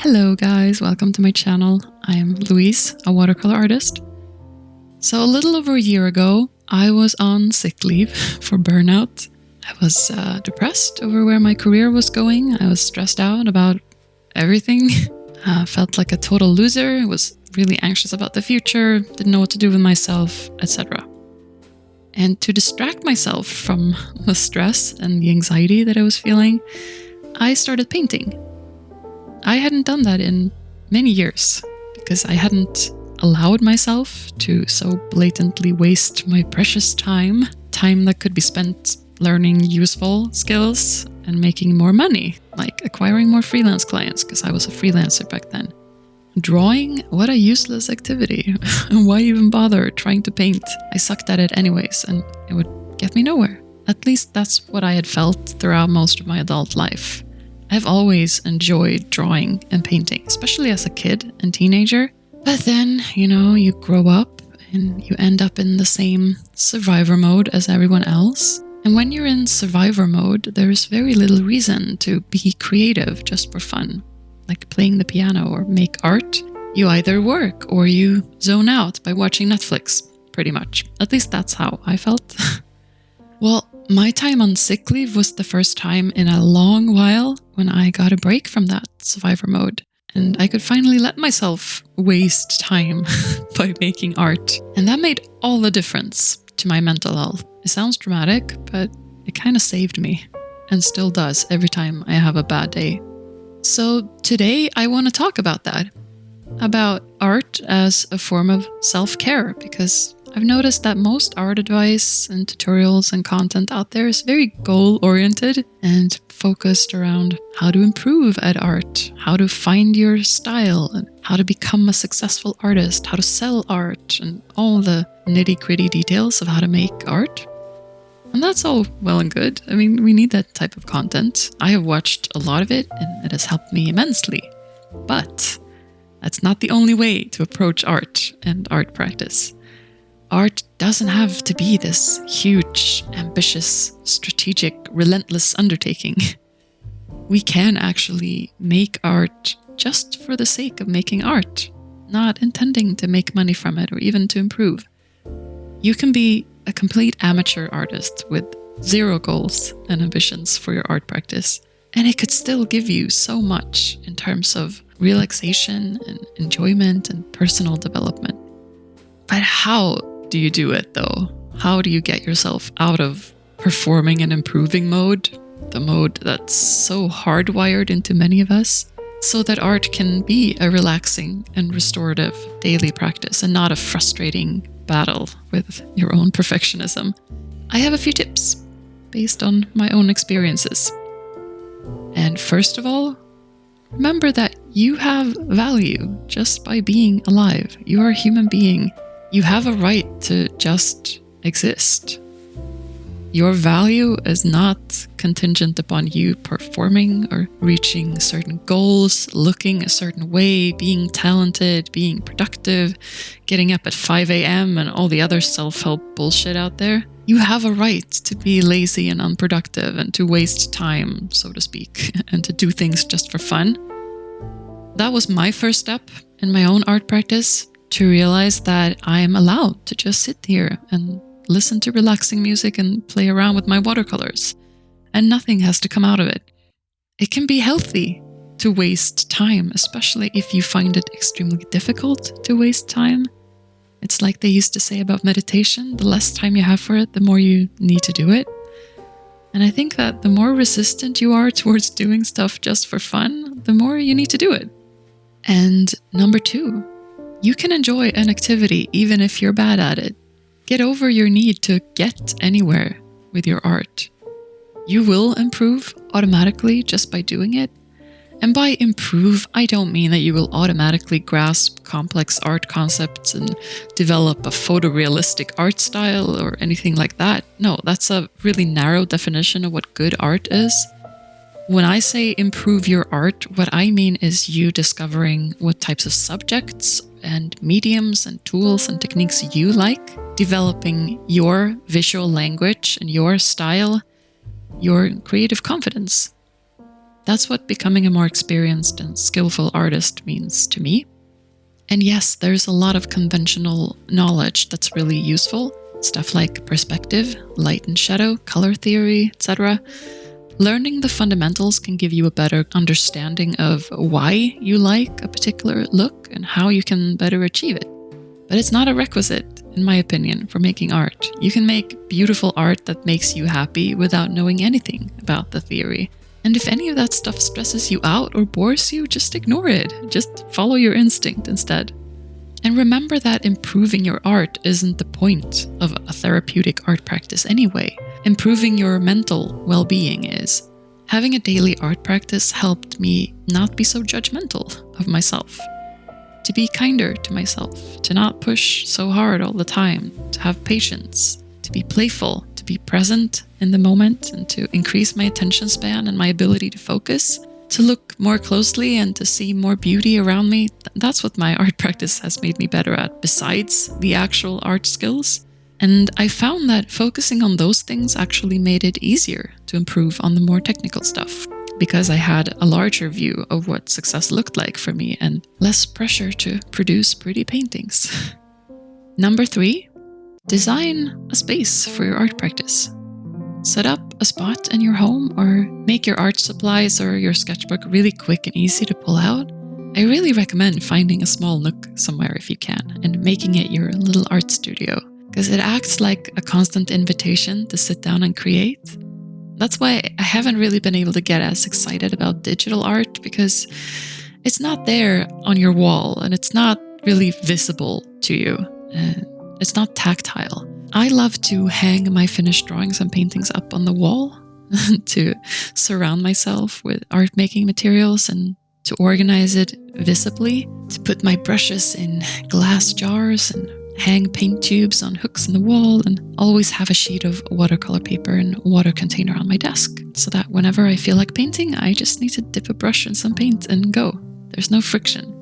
Hello guys, welcome to my channel. I'm Louise, a watercolor artist. So a little over a year ago, I was on sick leave for burnout. I was depressed over where my career was going. I was stressed out about everything. Felt like a total loser, was really anxious about the future, didn't know what to do with myself, etc. And to distract myself from the stress and the anxiety that I was feeling, I started painting. I hadn't done that in many years because I hadn't allowed myself to so blatantly waste my precious time that could be spent learning useful skills and making more money, like acquiring more freelance clients because I was a freelancer back then. Drawing, what a useless activity. Why even bother trying to paint? I sucked at it anyways, and it would get me nowhere. At least that's what I had felt throughout most of my adult life. I've always enjoyed drawing and painting, especially as a kid and teenager. But then, you grow up and you end up in the same survivor mode as everyone else. And when you're in survivor mode, there's very little reason to be creative just for fun, like playing the piano or make art. You either work or you zone out by watching Netflix, pretty much. At least that's how I felt. Well, my time on sick leave was the first time in a long while when I got a break from that survivor mode. And I could finally let myself waste time by making art. And that made all the difference to my mental health. It sounds dramatic, but it kind of saved me. And still does every time I have a bad day. So today I want to talk about that. About art as a form of self-care, because I've noticed that most art advice and tutorials and content out there is very goal-oriented and focused around how to improve at art, how to find your style, and how to become a successful artist, how to sell art, and all the nitty-gritty details of how to make art. And that's all well and good. I mean, we need that type of content. I have watched a lot of it, and it has helped me immensely. But that's not the only way to approach art and art practice. Art doesn't have to be this huge, ambitious, strategic, relentless undertaking. We can actually make art just for the sake of making art, not intending to make money from it or even to improve. You can be a complete amateur artist with zero goals and ambitions for your art practice, and it could still give you so much in terms of relaxation and enjoyment and personal development. But how do you do it though? How do you get yourself out of performing and improving mode, the mode that's so hardwired into many of us, so that art can be a relaxing and restorative daily practice and not a frustrating battle with your own perfectionism? I have a few tips based on my own experiences. And first of all, remember that you have value just by being alive. You are a human being. You have a right to just exist. Your value is not contingent upon you performing or reaching certain goals, looking a certain way, being talented, being productive, getting up at 5 a.m. and all the other self-help bullshit out there. You have a right to be lazy and unproductive and to waste time, so to speak, and to do things just for fun. That was my first step in my own art practice, to realize that I am allowed to just sit here and listen to relaxing music and play around with my watercolors, and nothing has to come out of it. It can be healthy to waste time, especially if you find it extremely difficult to waste time. It's like they used to say about meditation, the less time you have for it, the more you need to do it. And I think that the more resistant you are towards doing stuff just for fun, the more you need to do it. And number 2, you can enjoy an activity even if you're bad at it. Get over your need to get anywhere with your art. You will improve automatically just by doing it. And by improve, I don't mean that you will automatically grasp complex art concepts and develop a photorealistic art style or anything like that. No, that's a really narrow definition of what good art is. When I say improve your art, what I mean is you discovering what types of subjects and mediums and tools and techniques you like, developing your visual language and your style, your creative confidence. That's what becoming a more experienced and skillful artist means to me. And yes, there's a lot of conventional knowledge that's really useful. Stuff like perspective, light and shadow, color theory, etc. Learning the fundamentals can give you a better understanding of why you like a particular look and how you can better achieve it. But it's not a requisite, in my opinion, for making art. You can make beautiful art that makes you happy without knowing anything about the theory. And if any of that stuff stresses you out or bores you, just ignore it. Just follow your instinct instead. And remember that improving your art isn't the point of a therapeutic art practice anyway. Improving your mental well-being is. Having a daily art practice helped me not be so judgmental of myself. To be kinder to myself, to not push so hard all the time, to have patience, to be playful, to be present in the moment, and to increase my attention span and my ability to focus, to look more closely and to see more beauty around me. That's what my art practice has made me better at, besides the actual art skills. And I found that focusing on those things actually made it easier to improve on the more technical stuff, because I had a larger view of what success looked like for me and less pressure to produce pretty paintings. Number 3, design a space for your art practice. Set up a spot in your home or make your art supplies or your sketchbook really quick and easy to pull out. I really recommend finding a small nook somewhere if you can and making it your little art studio, because it acts like a constant invitation to sit down and create. That's why I haven't really been able to get as excited about digital art, because it's not there on your wall and it's not really visible to you. It's not tactile. I love to hang my finished drawings and paintings up on the wall to surround myself with art making materials and to organize it visibly, to put my brushes in glass jars and hang paint tubes on hooks in the wall, and always have a sheet of watercolor paper and a water container on my desk, so that whenever I feel like painting, I just need to dip a brush in some paint and go. There's no friction.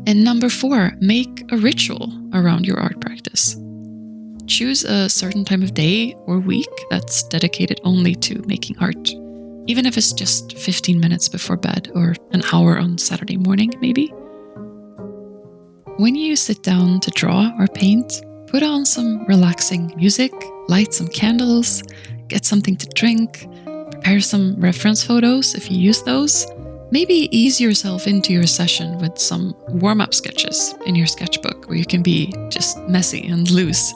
And number 4, make a ritual around your art practice. Choose a certain time of day or week that's dedicated only to making art, even if it's just 15 minutes before bed or an hour on Saturday morning, maybe. When you sit down to draw or paint, put on some relaxing music, light some candles, get something to drink, prepare some reference photos if you use those. Maybe ease yourself into your session with some warm-up sketches in your sketchbook where you can be just messy and loose.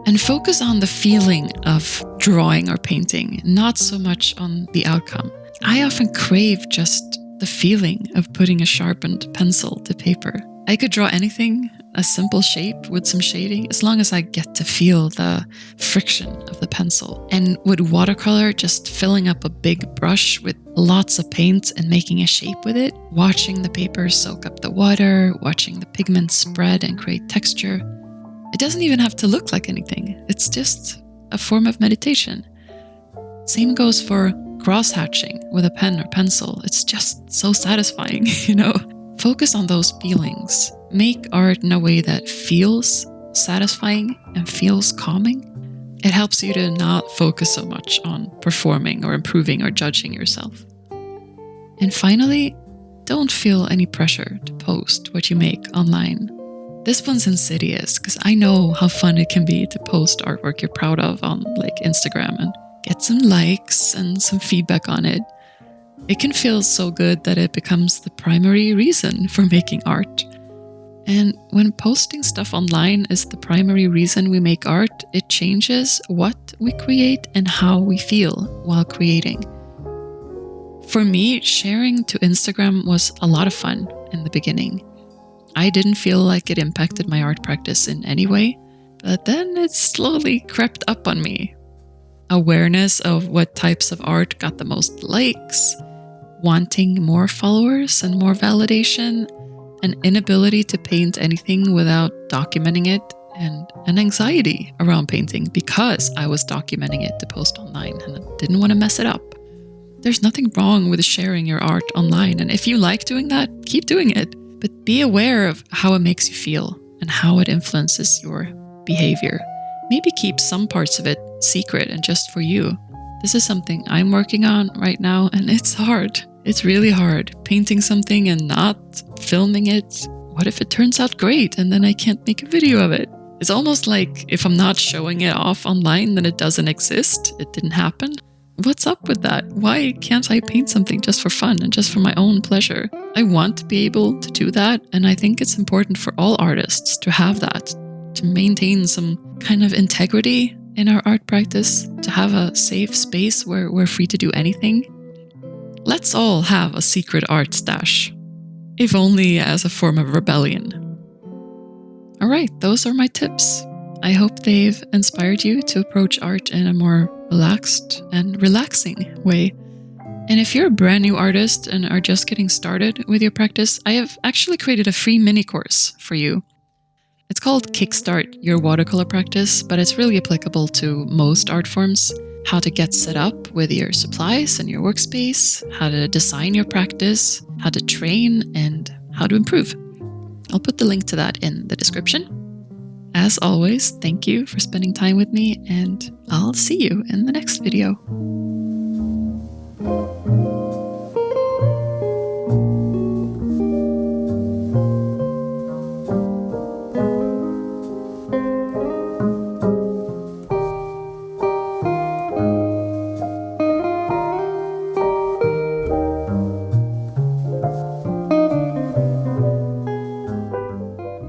And focus on the feeling of drawing or painting, not so much on the outcome. I often crave just the feeling of putting a sharpened pencil to paper. I could draw anything, a simple shape with some shading, as long as I get to feel the friction of the pencil. And with watercolor, just filling up a big brush with lots of paint and making a shape with it, watching the paper soak up the water, watching the pigments spread and create texture. It doesn't even have to look like anything. It's just a form of meditation. Same goes for cross-hatching with a pen or pencil. It's just so satisfying, Focus on those feelings. Make art in a way that feels satisfying and feels calming. It helps you to not focus so much on performing or improving or judging yourself. And finally, don't feel any pressure to post what you make online. This one's insidious because I know how fun it can be to post artwork you're proud of on Instagram and get some likes and some feedback on it. It can feel so good that it becomes the primary reason for making art. And when posting stuff online is the primary reason we make art, it changes what we create and how we feel while creating. For me, sharing to Instagram was a lot of fun in the beginning. I didn't feel like it impacted my art practice in any way, but then it slowly crept up on me. Awareness of what types of art got the most likes, wanting more followers and more validation, an inability to paint anything without documenting it, and an anxiety around painting because I was documenting it to post online and I didn't want to mess it up. There's nothing wrong with sharing your art online, and if you like doing that, keep doing it. But be aware of how it makes you feel and how it influences your behavior. Maybe keep some parts of it secret and just for you. This is something I'm working on right now, and it's hard. It's really hard. Painting something and not filming it. What if it turns out great and then I can't make a video of it? It's almost like if I'm not showing it off online, then it doesn't exist. It didn't happen. What's up with that? Why can't I paint something just for fun and just for my own pleasure? I want to be able to do that, and I think it's important for all artists to have that, to maintain some kind of integrity in our art practice, to have a safe space where we're free to do anything. Let's all have a secret art stash, if only as a form of rebellion. All right, those are my tips. I hope they've inspired you to approach art in a more relaxed and relaxing way. And if you're a brand new artist and are just getting started with your practice, I have actually created a free mini course for you. It's called Kickstart Your Watercolor Practice, but it's really applicable to most art forms. How to get set up with your supplies and your workspace, how to design your practice, how to train, and how to improve. I'll put the link to that in the description. As always, thank you for spending time with me, and I'll see you in the next video.